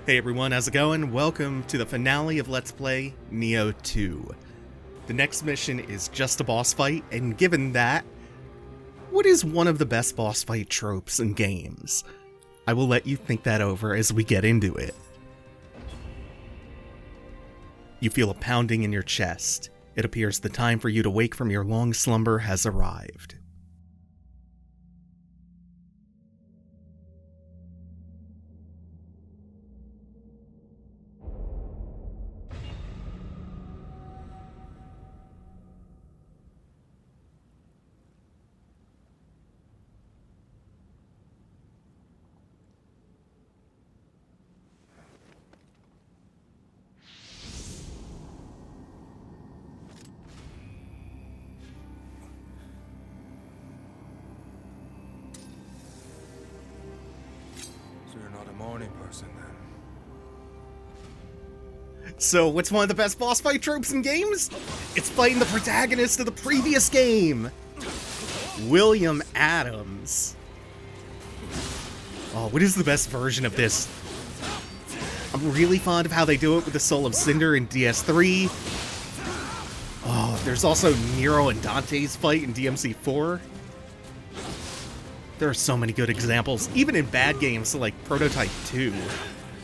Hey everyone, how's it going? Welcome to the finale of Let's Play Nioh 2. The next mission is just a boss fight, and given that, what is one of the best boss fight tropes in games? I will let you think that over as we get into it. You feel a pounding in your chest. It appears the time for you to wake from your long slumber has arrived. So you're not a morning person then? So, what's one of the best boss fight tropes in games? It's fighting the protagonist of the previous game! William Adams. Oh, what is the best version of this? I'm really fond of how they do it with the Soul of Cinder in DS3. Oh, there's also Nero and Dante's fight in DMC4. There are so many good examples, even in bad games like Prototype 2.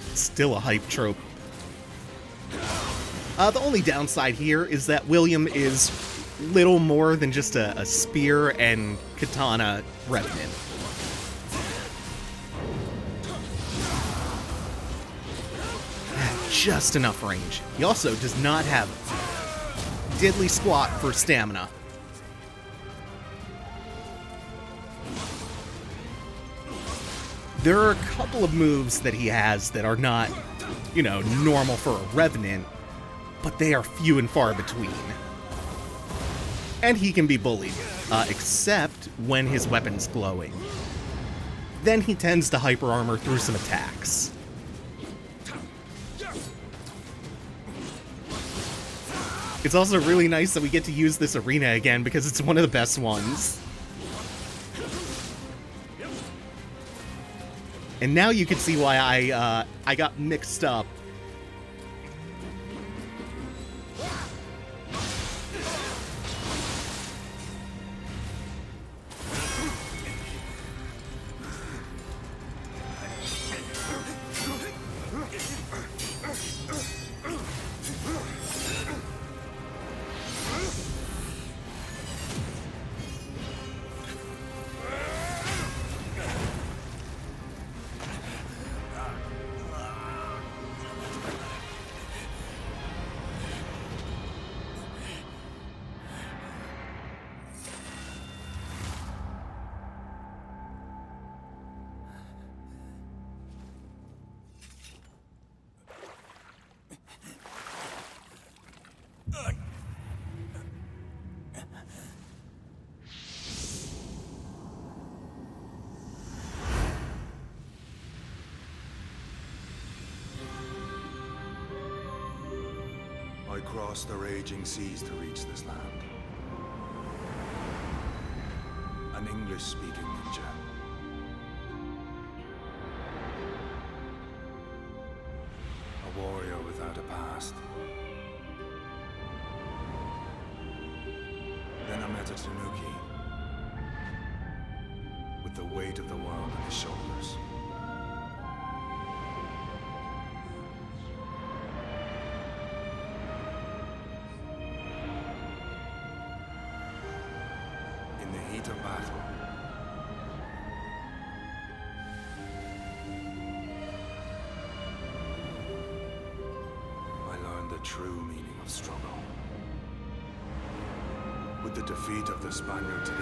It's still a hype trope. The only downside here is that William is little more than just a spear and katana revenant. Just enough range. He also does not have diddly squat for stamina. There are a couple of moves that he has that are not, normal for a revenant, but they are few and far between. And he can be bullied, except when his weapon's glowing. Then he tends to hyper armor through some attacks. It's also really nice that we get to use this arena again because it's one of the best ones. And now you can see why I got mixed up. I crossed the raging seas to reach this land. An English-speaking ninja. A warrior without a past. Then I met a Tanuki. With the weight of the world on his shoulders. In the heat of battle, I learned the true meaning of struggle. With the defeat of the Spaniard today,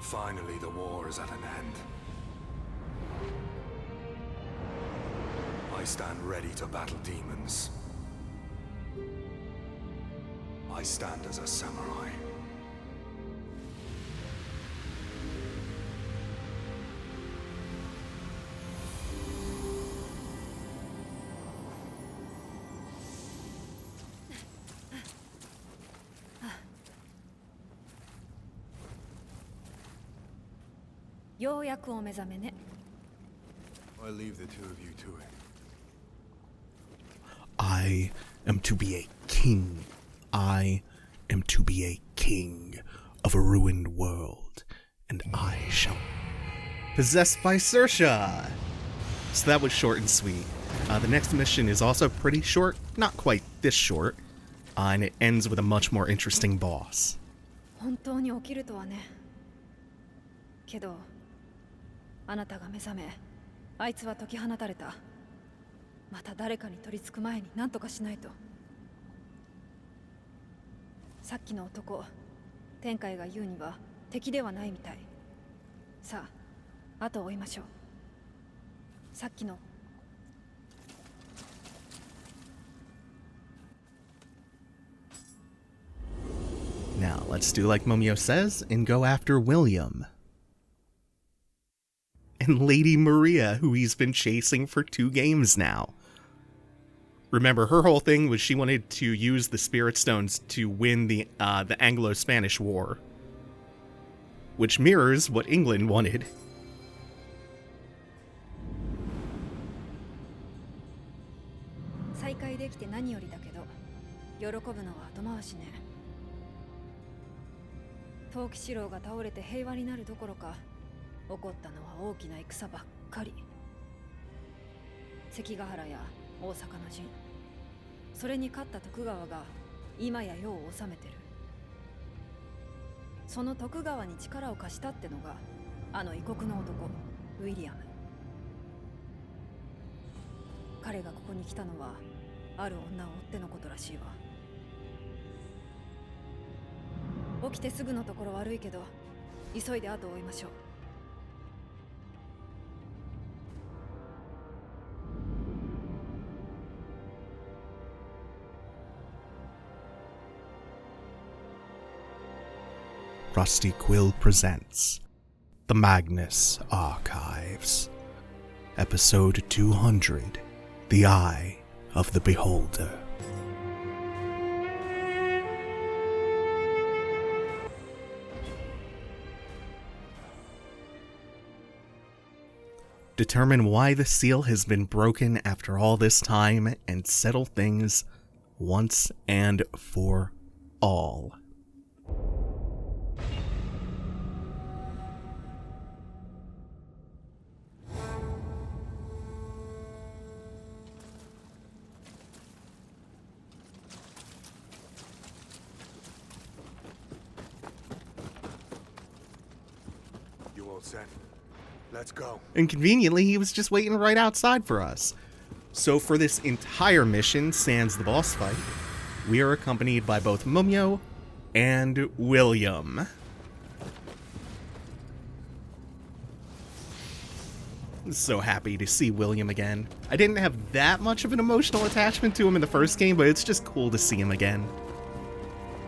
finally the war is at an end. I stand ready to battle demons. I stand as a samurai. Yo うやくお目覚めね。I leave the two of you to it. I am to be a king. I am to be a king of a ruined world, and I shall... Possessed by Saoirse! So that was short and sweet. The next mission is also pretty short, not quite this short, and it ends with a much more interesting boss. 本当に起きるとはね。けど、あなたが目覚め、あいつは解き放たれた。また誰かに取り付く前に何とかしないと。さっきの男、天海が言うには敵ではないみたい。さあ、後を追いましょう。さっきの。Now, let's do like Momio says and go after William. And Lady Maria, who he's been chasing for 2 games now. Remember, her whole thing was she wanted to use the Spirit Stones to win the Anglo-Spanish War. Which mirrors what England wanted. 再会できて何よりだけど、喜ぶのは後回しね。陶器四郎が倒れて平和になるどころか、起こったのは大きな戦ばっかり。関ヶ原や大阪の陣、それに勝った徳川が今や世を治めてる。その徳川に力を貸したってのがあの異国の男ウィリアム。彼がここに来たのはある女を追ってのことらしいわ。起きてすぐのところ悪いけど、急いで後を追いましょう。Rusty Quill presents The Magnus Archives, Episode 200, The Eye of the Beholder. Determine why the seal has been broken after all this time and settle things once and for all. You all set? Let's go. And conveniently, he was just waiting right outside for us. So for this entire mission, sans the boss fight, we are accompanied by both Momio and William. So happy to see William again. I didn't have that much of an emotional attachment to him in the first game, but it's just cool to see him again.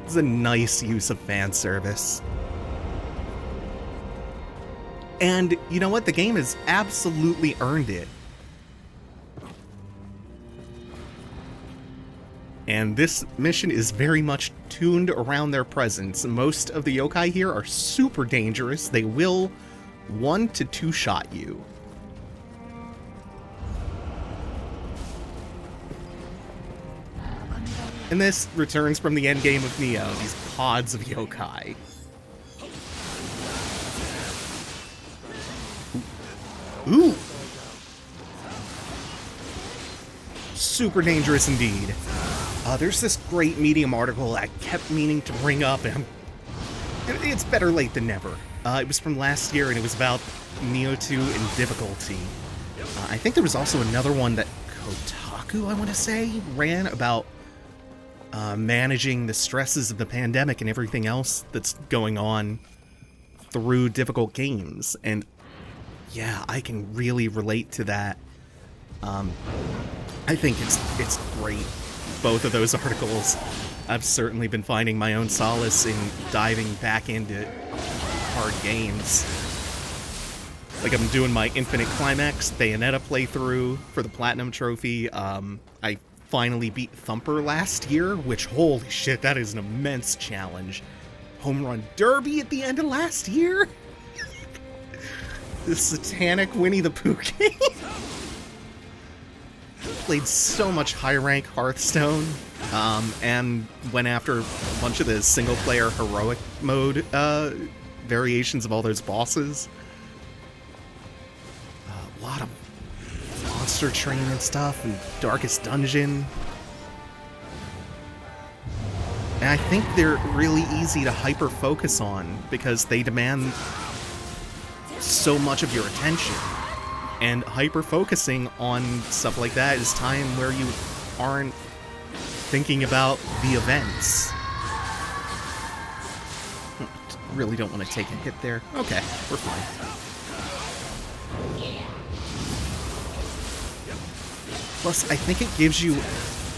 It's a nice use of fan service. And you know what? The game has absolutely earned it. And this mission is very much tuned around their presence. Most of the yokai here are super dangerous. They will 1 to 2 shot you. And this returns from the endgame of Nioh, these pods of yokai. Ooh! Super dangerous indeed. There's this great Medium article I kept meaning to bring up, and it's better late than never. It was from last year, and it was about Nioh 2 and difficulty. I think there was also another one that Kotaku, I want to say, ran about managing the stresses of the pandemic and everything else that's going on through difficult games. And yeah, I can really relate to that. I think it's great, both of those articles. I've certainly been finding my own solace in diving back into hard games. Like, I'm doing my Infinite Climax Bayonetta playthrough for the Platinum Trophy. I finally beat Thumper last year, which, holy shit, that is an immense challenge. Home Run Derby at the end of last year? The satanic Winnie the Pooh game? played so much high-rank Hearthstone, and went after a bunch of the single-player heroic mode variations of all those bosses. A lot of monster train and stuff, and Darkest Dungeon. And I think they're really easy to hyper-focus on because they demand so much of your attention. And hyper-focusing on stuff like that is time where you aren't thinking about the events. Really don't want to take a hit there. Okay, we're fine. Plus, I think it gives you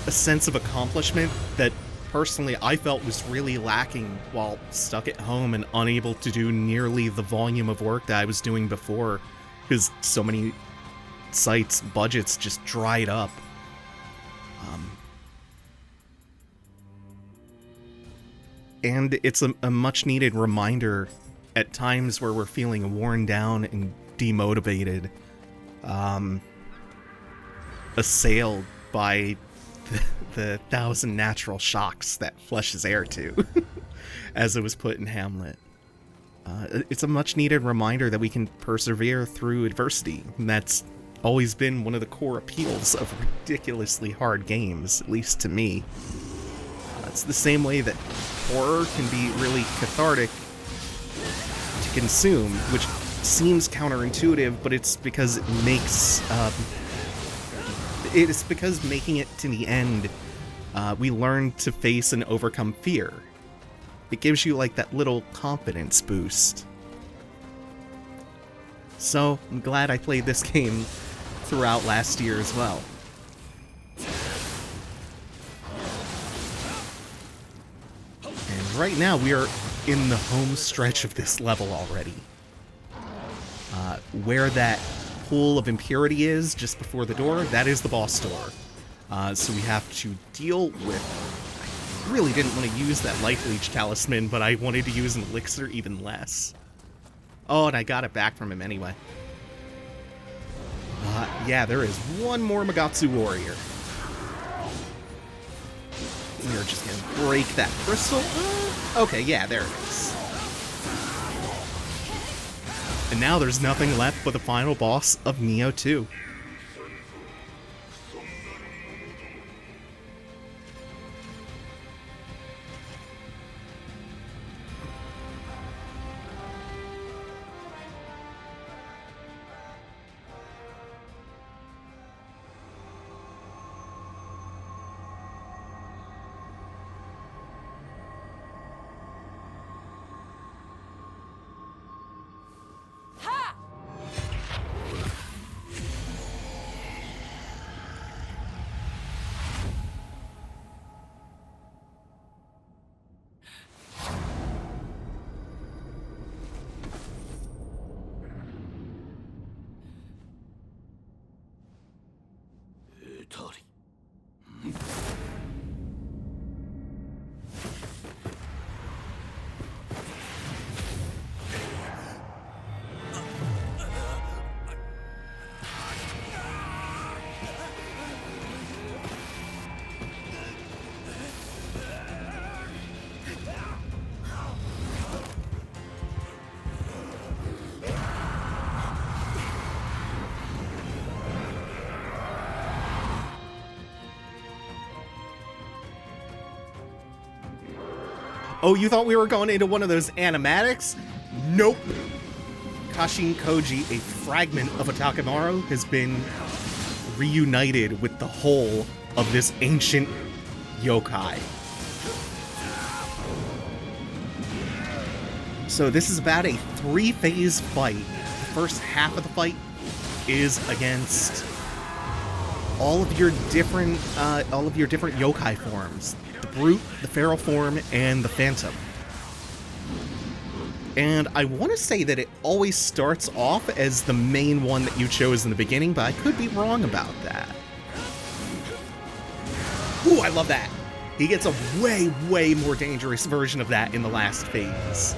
a sense of accomplishment that personally I felt was really lacking while stuck at home and unable to do nearly the volume of work that I was doing before, because so many sites' budgets just dried up. And it's a much-needed reminder at times where we're feeling worn down and demotivated, assailed by the 1,000 natural shocks that flesh is heir to, as it was put in Hamlet. It's a much-needed reminder that we can persevere through adversity, and that's always been one of the core appeals of ridiculously hard games, at least to me. It's the same way that horror can be really cathartic to consume, which seems counterintuitive, but it's because it makes... it's because making it to the end, we learn to face and overcome fear. It gives you, like, that little confidence boost. So, I'm glad I played this game throughout last year as well. And right now, we are in the home stretch of this level already. Where that pool of impurity is, just before the door, that is the boss door. So we have to deal with... I really didn't want to use that Life Leech Talisman, but I wanted to use an elixir even less. Oh, and I got it back from him anyway. Yeah, there is one more Magatsu warrior. We are just gonna break that crystal. Okay, yeah, there it is. And now there's nothing left but the final boss of Nioh 2. Oh, you thought we were going into one of those animatics? Nope. Kashin Koji, a fragment of Otakemaru, has been reunited with the whole of this ancient yōkai. So this is about a 3-phase fight. The first half of the fight is against all of your different yōkai forms. The Brute, the Feral form, and the Phantom. And I want to say that it always starts off as the main one that you chose in the beginning, but I could be wrong about that. Ooh, I love that! He gets a way, way more dangerous version of that in the last phase.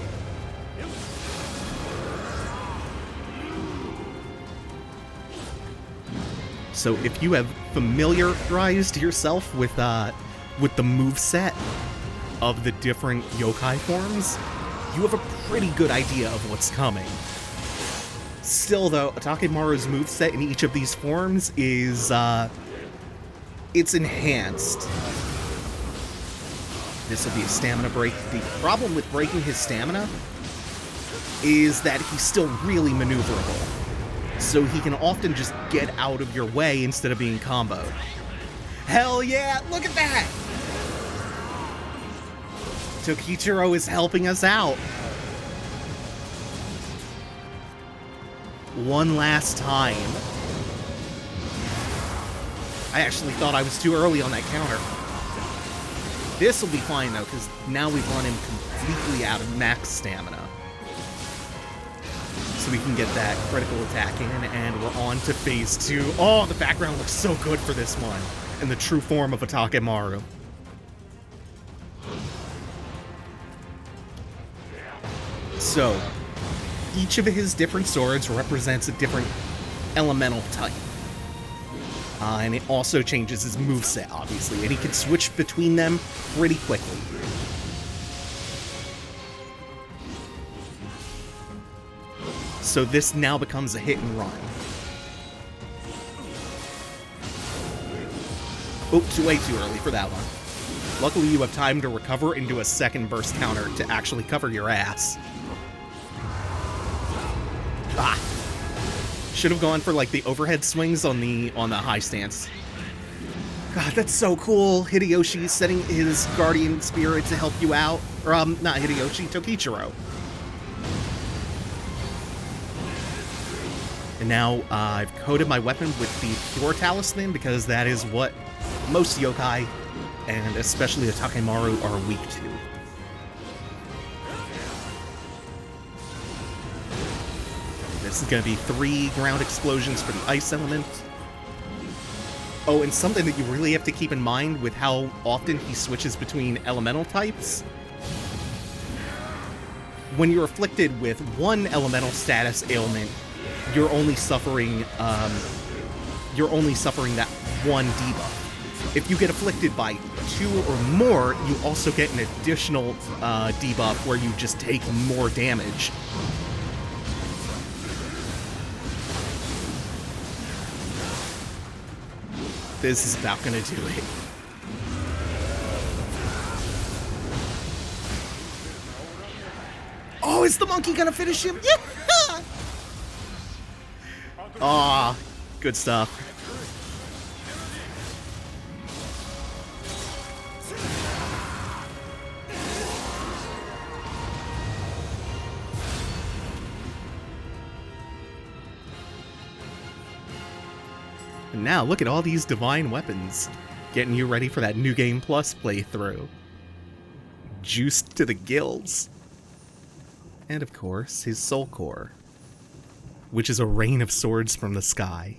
So if you have familiarized yourself with the moveset of the different yokai forms, you have a pretty good idea of what's coming. Still, though, Otakemaru's moveset in each of these forms is, it's enhanced. This will be a stamina break. The problem with breaking his stamina is that he's still really maneuverable. So he can often just get out of your way instead of being comboed. Hell yeah, look at that! Tokichiro is helping us out. One last time. I actually thought I was too early on that counter. This will be fine, though, because now we've run him completely out of max stamina. So we can get that critical attack in, and we're on to phase 2. Oh, the background looks so good for this one. In the true form of Otakemaru. So, each of his different swords represents a different elemental type. And it also changes his moveset, obviously, and he can switch between them pretty quickly. So this now becomes a hit and run. Oops, way too early for that one. Luckily, you have time to recover and do a second burst counter to actually cover your ass. Ah! Should have gone for like the overhead swings on the high stance. God, that's so cool. Hideyoshi setting his guardian spirit to help you out. Or not Hideyoshi, Tokichiro. And now I've coated my weapon with the Pure Talisman because that is what most yokai, and especially Otakemaru, are weak to. This is going to be 3 ground explosions for the ice element. Oh, and something that you really have to keep in mind with how often he switches between elemental types. When you're afflicted with one elemental status ailment, you're only suffering that one debuff. If you get afflicted by 2 or more, you also get an additional debuff where you just take more damage. This is about gonna do it. Oh, is the monkey gonna finish him? Yeah! Aw, good stuff. And now, look at all these divine weapons, getting you ready for that New Game Plus playthrough. Juiced to the gills. And of course, his soul core, which is a rain of swords from the sky.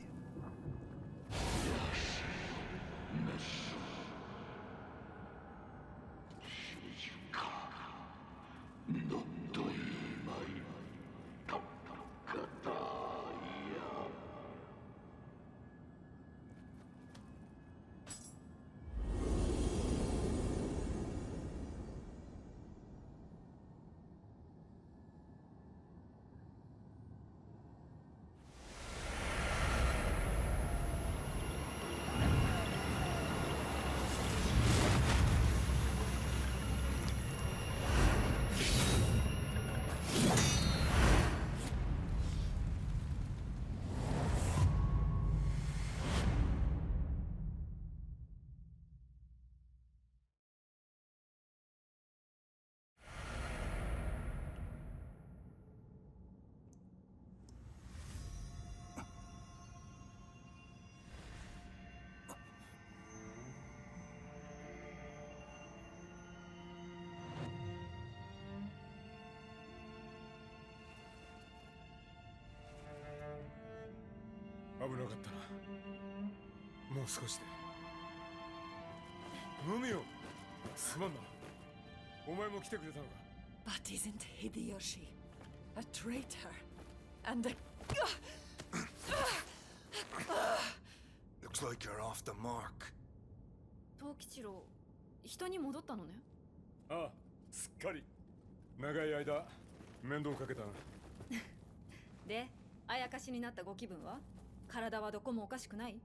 But isn't Hideyoshi a traitor and a... like you're off the mark. 藤吉郎、人に戻ったのね。ああ、すっかり。長い間、面倒かけたな。で、あやかしになったご気分は？体はどこもおかしくない？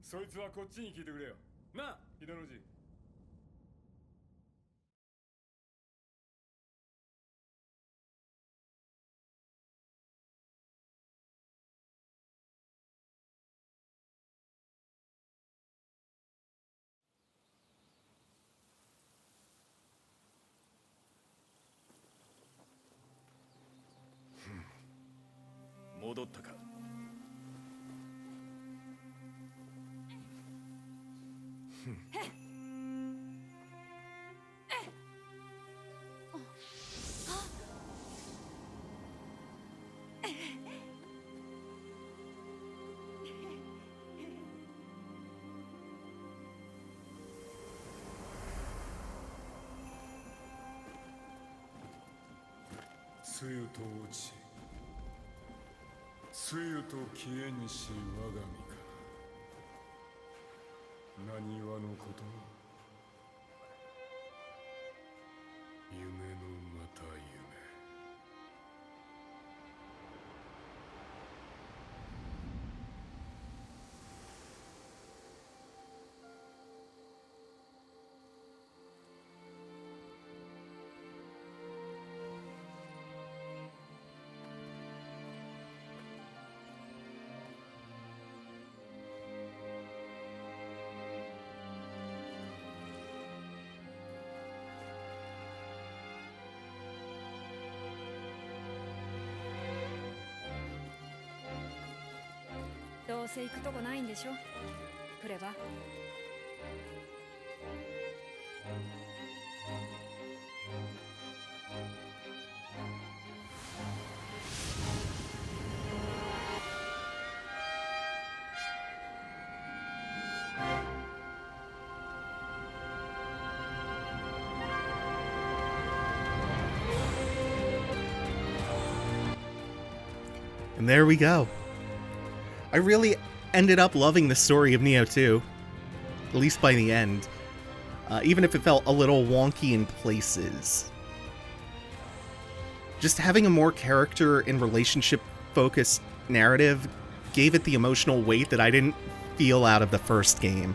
そいつはこっちに聞いてくれよ。なあ、秀之次。戻ったか。つゆと落ち、つゆと消えにし我が身か。何話のこと。夢のまた夢。どうせ行くとこないんでしょ、プレバ。And there we go. I really ended up loving the story of Nioh 2, at least by the end, even if it felt a little wonky in places. Just having a more character and relationship-focused narrative gave it the emotional weight that I didn't feel out of the first game,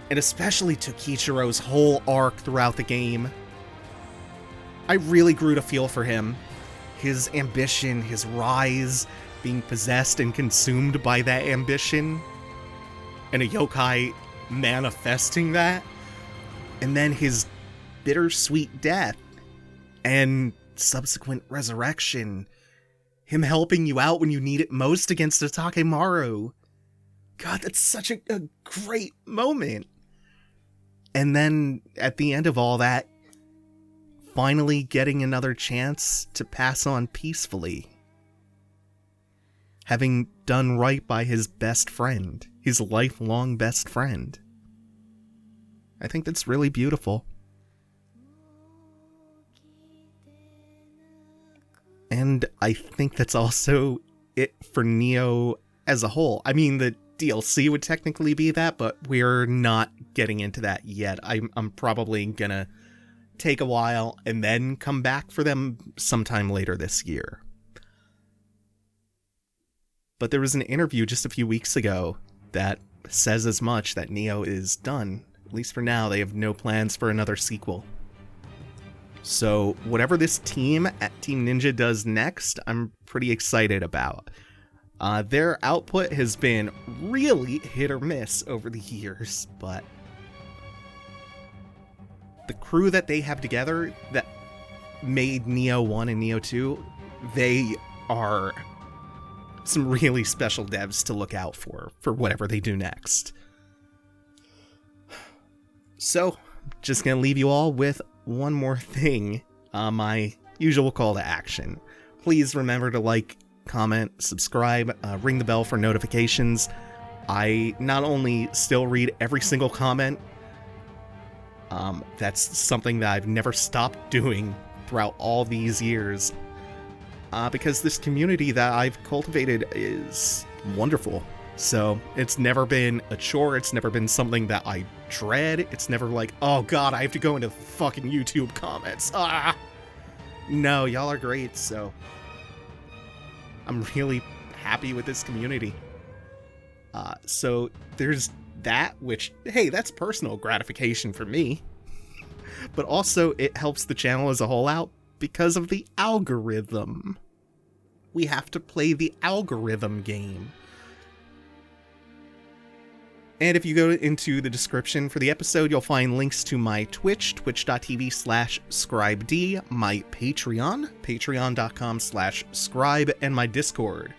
and especially to Kichiro's whole arc throughout the game. I really grew to feel for him, his ambition, his rise, being possessed and consumed by that ambition, and a yōkai manifesting that, and then his bittersweet death and subsequent resurrection, him helping you out when you need it most against Otakemaru. God, that's such a great moment. And then at the end of all that, finally getting another chance to pass on peacefully, having done right by his best friend, his lifelong best friend. I think that's really beautiful. And I think that's also it for Nioh as a whole. I mean, the DLC would technically be that, but we're not getting into that yet. I'm probably gonna take a while and then come back for them sometime later this year. But there was an interview just a few weeks ago that says as much, that Nioh is done. At least for now, they have no plans for another sequel. So whatever this team at Team Ninja does next, I'm pretty excited about. Their output has been really hit or miss over the years, but the crew that they have together that made Nioh 1 and Nioh 2, they are some really special devs to look out for whatever they do next. So, just gonna leave you all with one more thing, my usual call to action. Please remember to like, comment, subscribe, ring the bell for notifications. I not only still read every single comment, that's something that I've never stopped doing throughout all these years, because this community that I've cultivated is wonderful. So it's never been a chore. It's never been something that I dread. It's never like, oh god, I have to go into fucking YouTube comments. Ah! No, y'all are great, so I'm really happy with this community. So there's that, which, hey, that's personal gratification for me. But also, it helps the channel as a whole out because of the algorithm. We have to play the algorithm game. And if you go into the description for the episode, you'll find links to my Twitch, twitch.tv/scribed, my Patreon, patreon.com/scribe, and my Discord.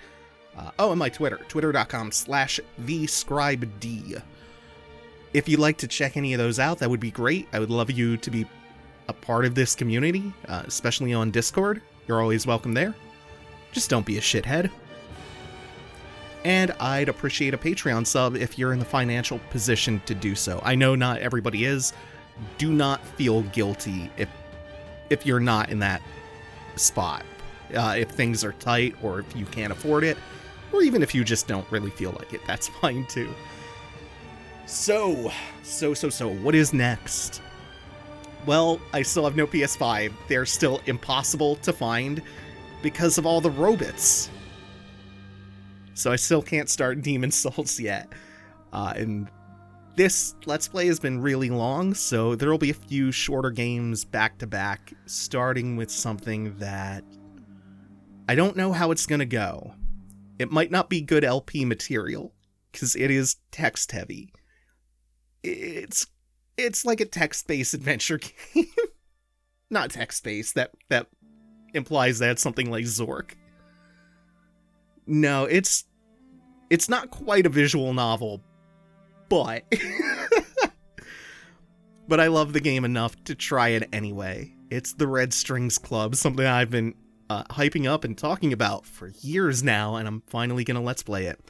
And my Twitter, twitter.com/thescribed. If you'd like to check any of those out, that would be great. I would love you to be a part of this community, especially on Discord. You're always welcome there. Just don't be a shithead. And I'd appreciate a Patreon sub if you're in the financial position to do so. I know not everybody is. Do not feel guilty if you're not in that spot. If things are tight, or if you can't afford it, or even if you just don't really feel like it, that's fine too. So, what is next? Well, I still have no PS5. They're still impossible to find because of all the robots. So I still can't start Demon's Souls yet. And this Let's Play has been really long, so there will be a few shorter games back to back, starting with something that I don't know how it's gonna go. It might not be good LP material, because it is text heavy. It's like a text-based adventure game. Not text-based, that implies that it's something like Zork. No, it's not quite a visual novel, but but I love the game enough to try it anyway. It's the Red Strings Club, something I've been hyping up and talking about for years now, and I'm finally gonna Let's Play it.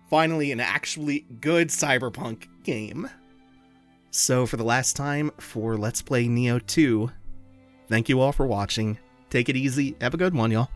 Finally, an actually good cyberpunk game. So for the last time for Let's Play Nioh 2, thank you all for watching. Take it easy. Have a good one, y'all.